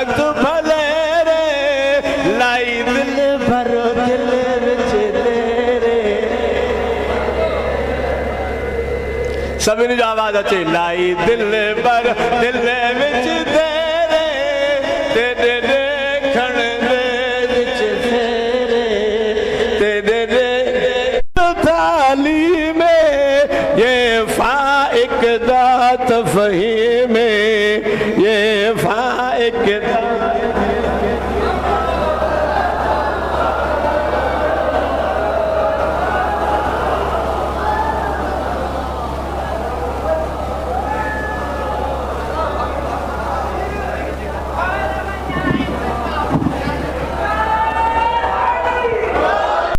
वक्त भले रे लाई दिल भरो दिल विच तेरे सभी जो आवाज अचे लाई दिल भर दिल विच तेरे तेरे देखण दे विच तेरे तेरे थाली में ये फाइक दात फही में ये फाइक दात